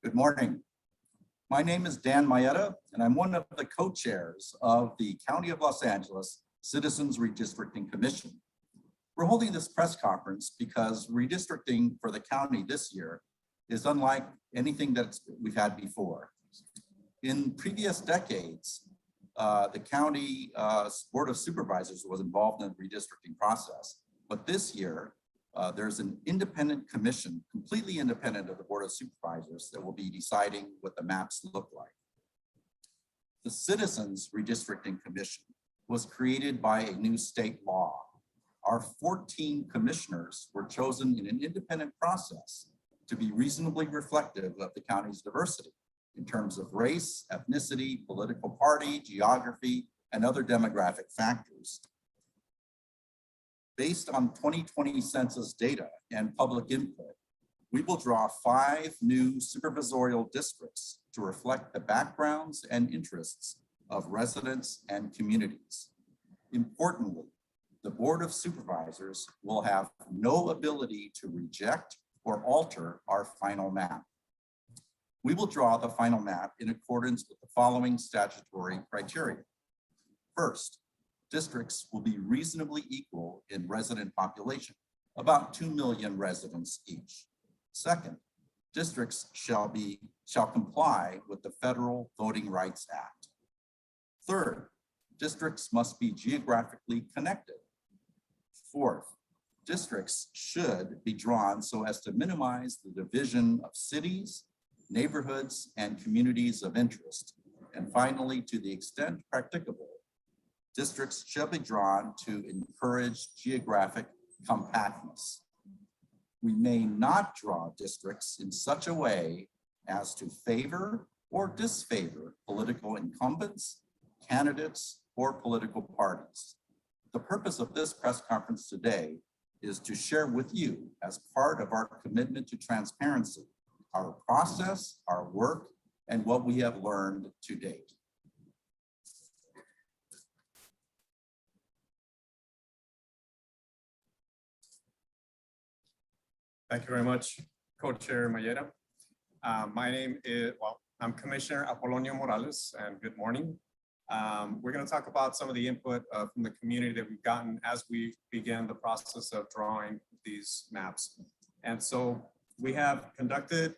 Good morning. My name is Dan Maeda, and I'm one of the co-chairs of the County of Los Angeles Citizens Redistricting Commission. We're holding this press conference because redistricting for the county this year is unlike anything that we've had before. In previous decades, the county Board of Supervisors was involved in the redistricting process, but this year, there's an independent commission, completely independent of the Board of Supervisors, that will be deciding what the maps look like. The Citizens Redistricting Commission was created by a new state law. Our 14 commissioners were chosen in an independent process to be reasonably reflective of the county's diversity in terms of race, ethnicity, political party, geography, and other demographic factors. Based on 2020 census data and public input, we will draw 5 new supervisorial districts to reflect the backgrounds and interests of residents and communities. Importantly, the Board of Supervisors will have no ability to reject or alter our final map. We will draw the final map in accordance with the following statutory criteria. First, districts will be reasonably equal in resident population, about 2 million residents each. Second, districts shall comply with the Federal Voting Rights Act. Third, districts must be geographically connected. Fourth, districts should be drawn so as to minimize the division of cities, neighborhoods, and communities of interest. And finally, to the extent practicable, districts shall be drawn to encourage geographic compactness. We may not draw districts in such a way as to favor or disfavor political incumbents, candidates, or political parties. The purpose of this press conference today is to share with you, as part of our commitment to transparency, our process, our work, and what we have learned to date. Thank you very much, Co-Chair Maeda. My name is, I'm Commissioner Apolonio Morales, and good morning. We're going to talk about some of the input from the community that we've gotten as we began the process of drawing these maps. And so we have conducted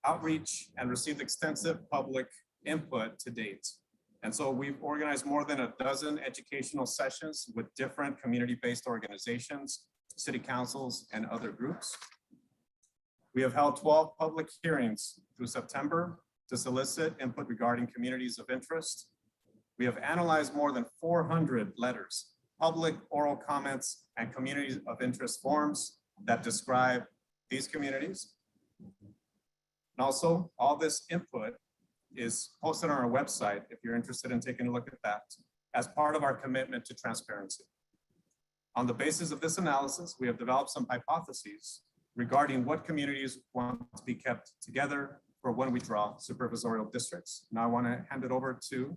outreach and received extensive public input to date. And so we've organized more than a dozen educational sessions with different community-based organizations, city councils, and other groups. We have held 12 public hearings through September to solicit input regarding communities of interest. We have analyzed more than 400 letters, public oral comments, and communities of interest forms that describe these communities. And also, all this input is posted on our website if you're interested in taking a look at that as part of our commitment to transparency. On the basis of this analysis, we have developed some hypotheses regarding what communities want to be kept together for when we draw supervisorial districts. Now I want to hand it over to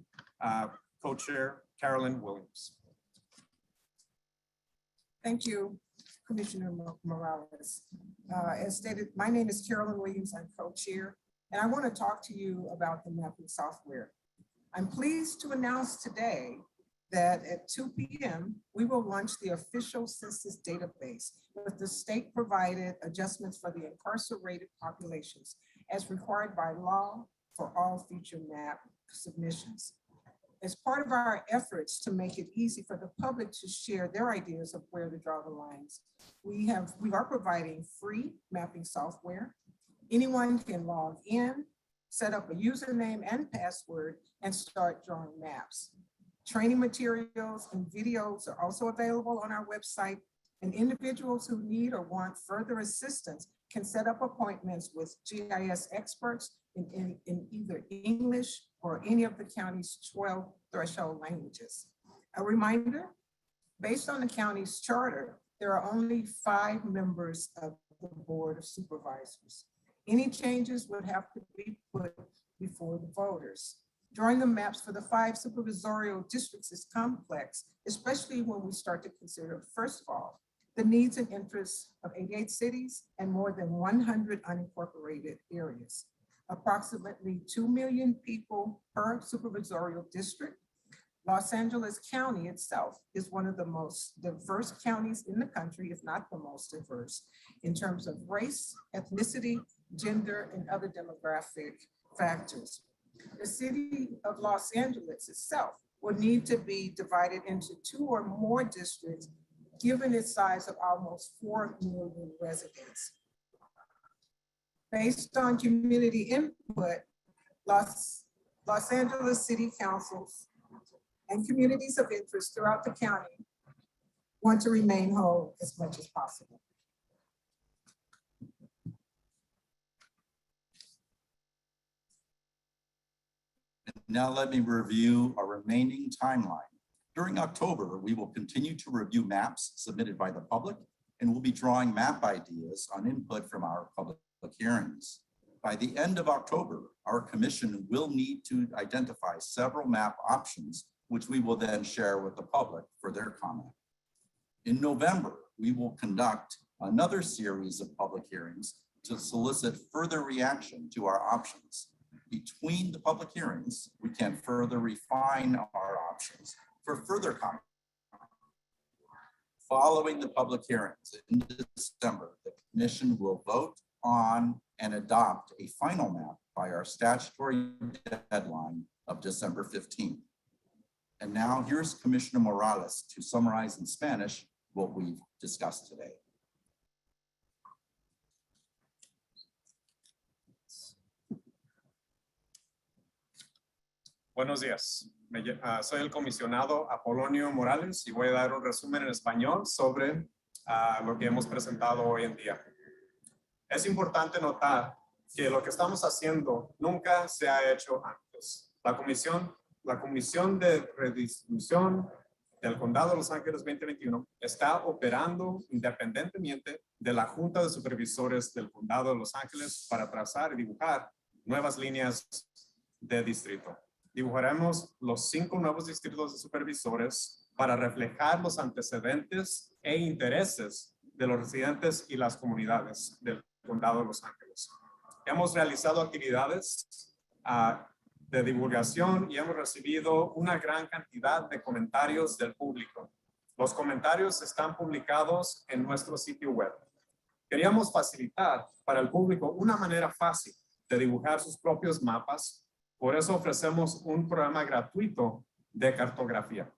Co-Chair Carolyn Williams. Thank you, Commissioner Morales. As stated, my name is Carolyn Williams. I'm co-chair, and I want to talk to you about the mapping software. I'm pleased to announce today that at 2 p.m., we will launch the official census database with the state provided adjustments for the incarcerated populations as required by law for all future map submissions. As part of our efforts to make it easy for the public to share their ideas of where to draw the lines, we are providing free mapping software. Anyone can log in, set up a username and password, and start drawing maps. Training materials and videos are also available on our website, and individuals who need or want further assistance can set up appointments with GIS experts in either English or any of the county's 12 threshold languages. A reminder, based on the county's charter, there are only 5 members of the Board of Supervisors. Any changes would have to be put before the voters. Drawing the maps for the 5 supervisorial districts is complex, especially when we start to consider, first of all, the needs and interests of 88 cities and more than 100 unincorporated areas. Approximately 2 million people per supervisorial district. Los Angeles County itself is one of the most diverse counties in the country, if not the most diverse, in terms of race, ethnicity, gender, and other demographic factors. The city of Los Angeles itself will need to be divided into 2 or more districts, given its size of almost 4 million residents. Based on community input, Los Angeles City Councils and communities of interest throughout the county want to remain whole as much as possible. Now let me review our remaining timeline. During October, we will continue to review maps submitted by the public, and we'll be drawing map ideas on input from our public hearings. By the end of October, our commission will need to identify several map options, which we will then share with the public for their comment. In November, we will conduct another series of public hearings to solicit further reaction to our options. Between the public hearings, we can further refine our options for further comment. Following the public hearings in December, the commission will vote on and adopt a final map by our statutory deadline of December 15th. And now here's Commissioner Morales to summarize in Spanish what we've discussed today. Buenos días. Soy el comisionado Apolonio Morales y voy a dar un resumen en español sobre lo que hemos presentado hoy en día. Es importante notar que lo que estamos haciendo nunca se ha hecho antes. La Comisión de Redistribución del Condado de Los Ángeles 2021 está operando independientemente de la Junta de Supervisores del Condado de Los Ángeles para trazar y dibujar nuevas líneas de distrito. Dibujaremos los 5 nuevos distritos de supervisores para reflejar los antecedentes e intereses de los residentes y las comunidades del Condado de Los Ángeles. Hemos realizado actividades de divulgación y hemos recibido una gran cantidad de comentarios del público. Los comentarios están publicados en nuestro sitio web. Queríamos facilitar para el público una manera fácil de dibujar sus propios mapas. Por eso ofrecemos un programa gratuito de cartografía.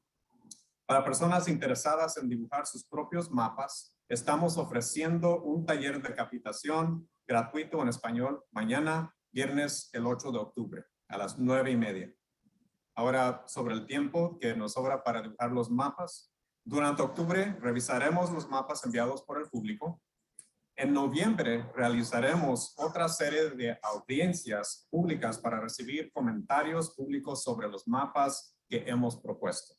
Para personas interesadas en dibujar sus propios mapas, estamos ofreciendo un taller de capacitación gratuito en español mañana, viernes, el 8 de octubre, a las 9:30. Ahora, sobre el tiempo que nos sobra para dibujar los mapas. Durante octubre, revisaremos los mapas enviados por el público. En noviembre realizaremos otra serie de audiencias públicas para recibir comentarios públicos sobre los mapas que hemos propuesto.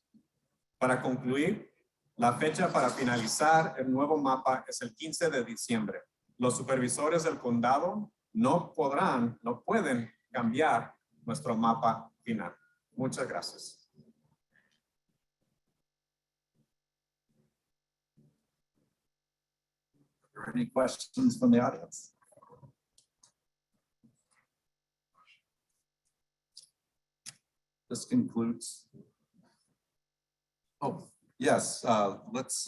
Para concluir, la fecha para finalizar el nuevo mapa es el 15 de diciembre. Los supervisores del condado no pueden cambiar nuestro mapa final. Muchas gracias. Are there any questions from the audience? This concludes. Oh, yes, let's,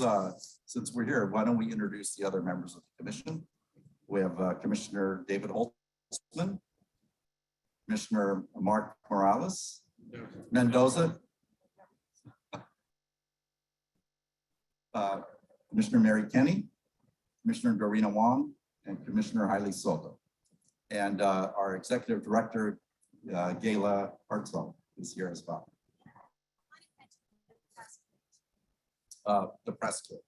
since we're here, why don't we introduce the other members of the commission? We have Commissioner David Holtzman, Commissioner Mark Morales, Mendoza, Commissioner Mary Kenny, Commissioner Dorina Wong, and Commissioner Hailey Soto. And our Executive Director, Gayla Hartzell, is here as well. The press kit.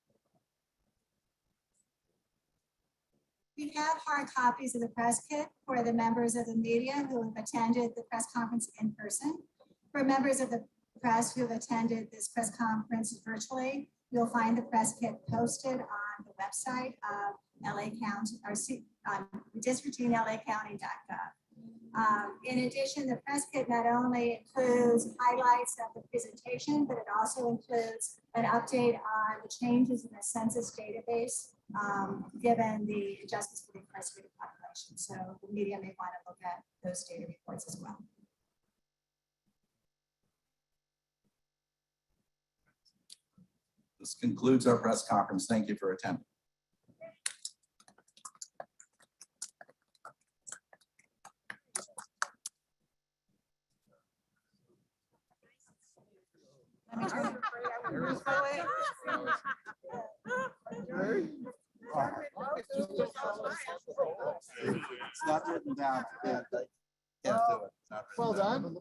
We have hard copies of the press kit for the members of the media who have attended the press conference in person. For members of the press who have attended this press conference virtually, you'll find the press kit posted on the website of LA County, or redistrictinglacounty.gov. In addition, the press kit not only includes highlights of the presentation, but it also includes an update on the changes in the census database, given the adjustments for the incarcerated population. So the media may want to look at those data reports as well. This concludes our press conference. Thank you for attending. It's not written down. I can't do it. It's not written Well down. done.